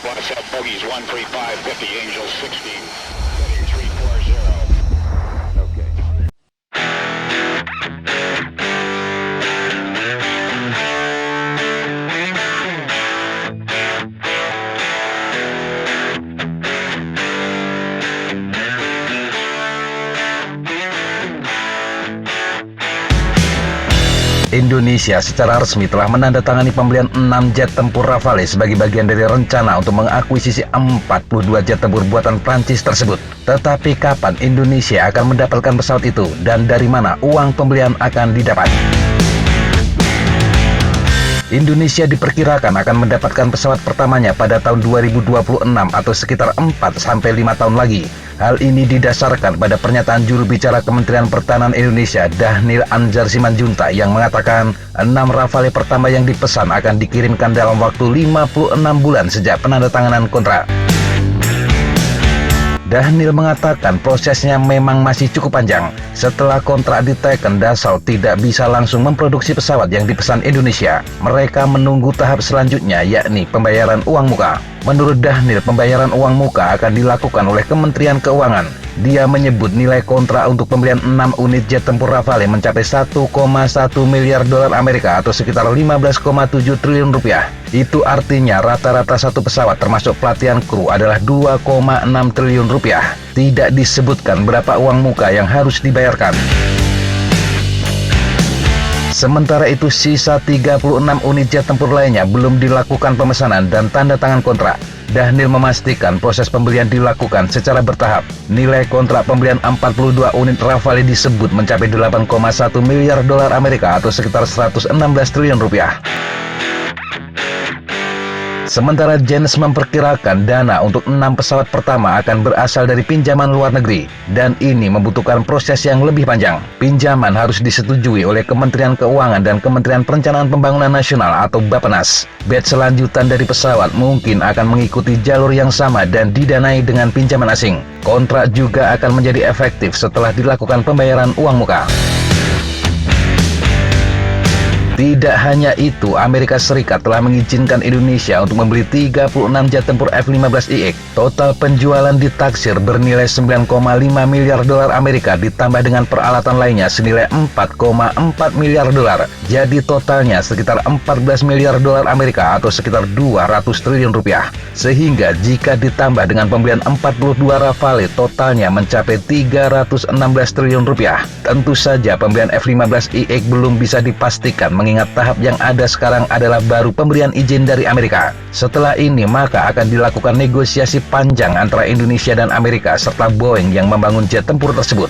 Plus at bogeys 135, 50, Angels 16, heading 340. Okay. Indonesia secara resmi telah menandatangani pembelian 6 jet tempur Rafale sebagai bagian dari rencana untuk mengakuisisi 42 jet tempur buatan Prancis tersebut. Tetapi kapan Indonesia akan mendapatkan pesawat itu dan dari mana uang pembelian akan didapat? Indonesia diperkirakan akan mendapatkan pesawat pertamanya pada tahun 2026 atau sekitar 4-5 tahun lagi. Hal ini didasarkan pada pernyataan juru bicara Kementerian Pertahanan Indonesia, Dhanil Anzar Simanjuntak, yang mengatakan 6 Rafale pertama yang dipesan akan dikirimkan dalam waktu 56 bulan sejak penandatanganan kontrak. Dhanil mengatakan prosesnya memang masih cukup panjang. Setelah kontrak diteken, Dassault tidak bisa langsung memproduksi pesawat yang dipesan Indonesia. Mereka menunggu tahap selanjutnya, yakni pembayaran uang muka. Menurut Dhanil, pembayaran uang muka akan dilakukan oleh Kementerian Keuangan. Dia menyebut nilai kontrak untuk pembelian 6 unit jet tempur Rafale mencapai 1,1 miliar dolar Amerika atau sekitar 15,7 triliun rupiah. Itu artinya rata-rata satu pesawat termasuk pelatihan kru adalah 2,6 triliun rupiah. Tidak disebutkan berapa uang muka yang harus dibayarkan. Sementara itu, sisa 36 unit jet tempur lainnya belum dilakukan pemesanan dan tanda tangan kontrak. Dhanil memastikan proses pembelian dilakukan secara bertahap. Nilai kontrak pembelian 42 unit Rafale disebut mencapai 8,1 miliar dolar Amerika atau sekitar 116 triliun rupiah. Sementara Jens memperkirakan dana untuk 6 pesawat pertama akan berasal dari pinjaman luar negeri, dan ini membutuhkan proses yang lebih panjang. Pinjaman harus disetujui oleh Kementerian Keuangan dan Kementerian Perencanaan Pembangunan Nasional atau Bappenas. Batch selanjutan dari pesawat mungkin akan mengikuti jalur yang sama dan didanai dengan pinjaman asing. Kontrak juga akan menjadi efektif setelah dilakukan pembayaran uang muka. Tidak hanya itu, Amerika Serikat telah mengizinkan Indonesia untuk membeli 36 jet tempur F-15IX. Total penjualan ditaksir bernilai 9,5 miliar dolar Amerika ditambah dengan peralatan lainnya senilai 4,4 miliar dolar. Jadi totalnya sekitar 14 miliar dolar Amerika atau sekitar 200 triliun rupiah. Sehingga jika ditambah dengan pembelian 42 Rafale, totalnya mencapai 316 triliun rupiah. Tentu saja pembelian F-15IX belum bisa dipastikan mengingat tahap yang ada sekarang adalah baru pemberian izin dari Amerika. Setelah ini maka akan dilakukan negosiasi panjang antara Indonesia dan Amerika serta Boeing yang membangun jet tempur tersebut.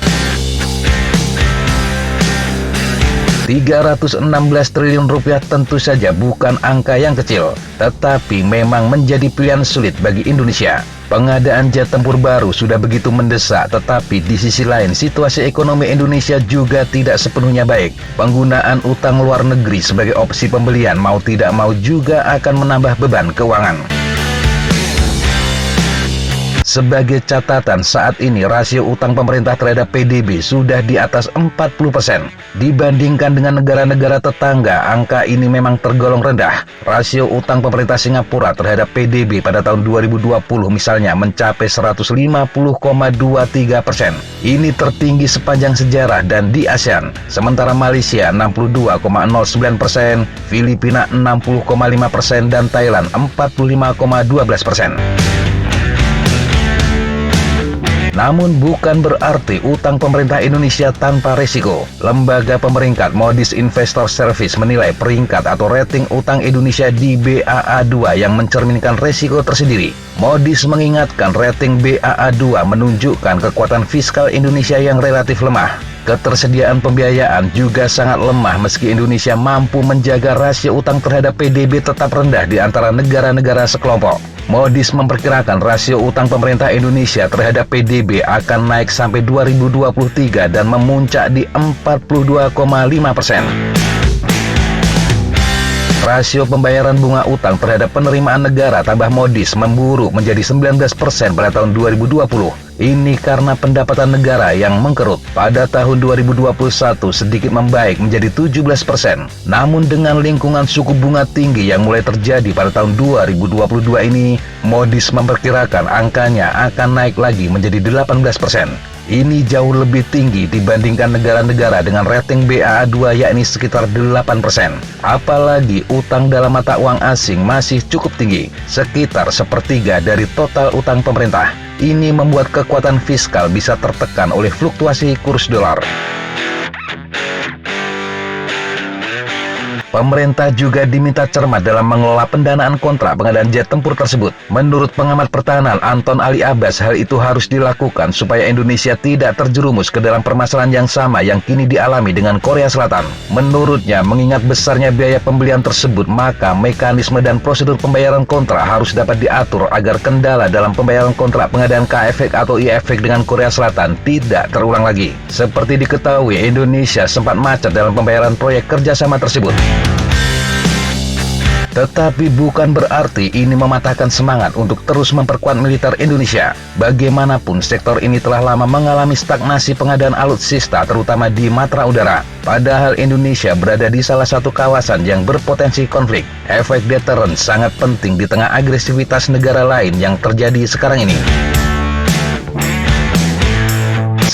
316 triliun rupiah tentu saja bukan angka yang kecil, tetapi memang menjadi pilihan sulit bagi Indonesia. Pengadaan jet tempur baru sudah begitu mendesak, tetapi di sisi lain situasi ekonomi Indonesia juga tidak sepenuhnya baik. Penggunaan utang luar negeri sebagai opsi pembelian mau tidak mau juga akan menambah beban keuangan. Sebagai catatan, saat ini rasio utang pemerintah terhadap PDB sudah di atas 40%. Dibandingkan dengan negara-negara tetangga, angka ini memang tergolong rendah. Rasio utang pemerintah Singapura terhadap PDB pada tahun 2020 misalnya mencapai 150,23%. Ini tertinggi sepanjang sejarah dan di ASEAN. Sementara Malaysia 62,09%, Filipina 60,5% dan Thailand 45,12%. Namun bukan berarti utang pemerintah Indonesia tanpa risiko. Lembaga pemeringkat Moody's Investor Service menilai peringkat atau rating utang Indonesia di Baa2 yang mencerminkan risiko tersendiri. Moody's mengingatkan rating Baa2 menunjukkan kekuatan fiskal Indonesia yang relatif lemah. Ketersediaan pembiayaan juga sangat lemah meski Indonesia mampu menjaga rasio utang terhadap PDB tetap rendah di antara negara-negara sekelompok. Moody's memperkirakan rasio utang pemerintah Indonesia terhadap PDB akan naik sampai 2023 dan memuncak di 42,5%. Rasio pembayaran bunga utang terhadap penerimaan negara tambah modis memburuk menjadi 19% pada tahun 2020. Ini karena pendapatan negara yang mengkerut. Pada tahun 2021 sedikit membaik menjadi 17%. Namun dengan lingkungan suku bunga tinggi yang mulai terjadi pada tahun 2022 ini, Moody's memperkirakan angkanya akan naik lagi menjadi 18%. Ini jauh lebih tinggi dibandingkan negara-negara dengan rating Baa2 yakni sekitar 8%. Apalagi utang dalam mata uang asing masih cukup tinggi, sekitar sepertiga dari total utang pemerintah. Ini membuat kekuatan fiskal bisa tertekan oleh fluktuasi kurs dolar. Pemerintah juga diminta cermat dalam mengelola pendanaan kontrak pengadaan jet tempur tersebut. Menurut pengamat pertahanan Anton Ali Abbas, hal itu harus dilakukan supaya Indonesia tidak terjerumus ke dalam permasalahan yang sama yang kini dialami dengan Korea Selatan. Menurutnya, mengingat besarnya biaya pembelian tersebut, maka mekanisme dan prosedur pembayaran kontrak harus dapat diatur agar kendala dalam pembayaran kontrak pengadaan KFX atau IFX dengan Korea Selatan tidak terulang lagi. Seperti diketahui, Indonesia sempat macet dalam pembayaran proyek kerjasama tersebut. Tetapi bukan berarti ini mematahkan semangat untuk terus memperkuat militer Indonesia. Bagaimanapun, sektor ini telah lama mengalami stagnasi pengadaan alutsista terutama di matra udara. Padahal Indonesia berada di salah satu kawasan yang berpotensi konflik. Efek deterrent sangat penting di tengah agresivitas negara lain yang terjadi sekarang ini.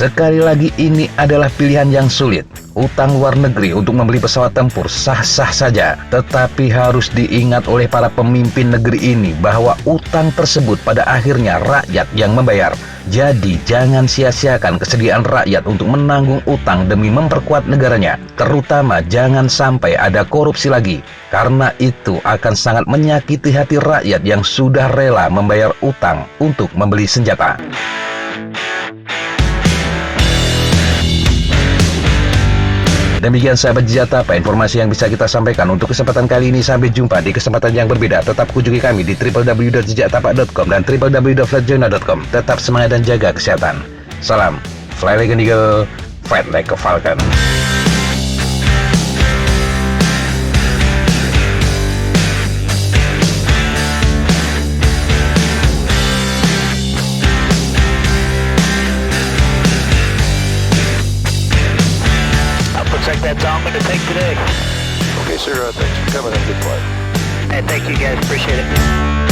Sekali lagi, ini adalah pilihan yang sulit. Utang luar negeri untuk membeli pesawat tempur sah-sah saja, tetapi harus diingat oleh para pemimpin negeri ini bahwa utang tersebut pada akhirnya rakyat yang membayar. Jadi jangan sia-siakan kesediaan rakyat untuk menanggung utang demi memperkuat negaranya. Terutama jangan sampai ada korupsi lagi, karena itu akan sangat menyakiti hati rakyat yang sudah rela membayar utang untuk membeli senjata. Demikian sahabat Jatapa, informasi yang bisa kita sampaikan untuk kesempatan kali ini. Sampai jumpa di kesempatan yang berbeda. Tetap kunjungi kami di www.jatapa.com dan www.flightjournal.com. Tetap semangat dan jaga kesehatan. Salam, fly like an eagle, fight like a falcon. Like that's all I'm going to take today. Okay, sir. Thanks for coming. Have a good flight. And thank you guys. Appreciate it.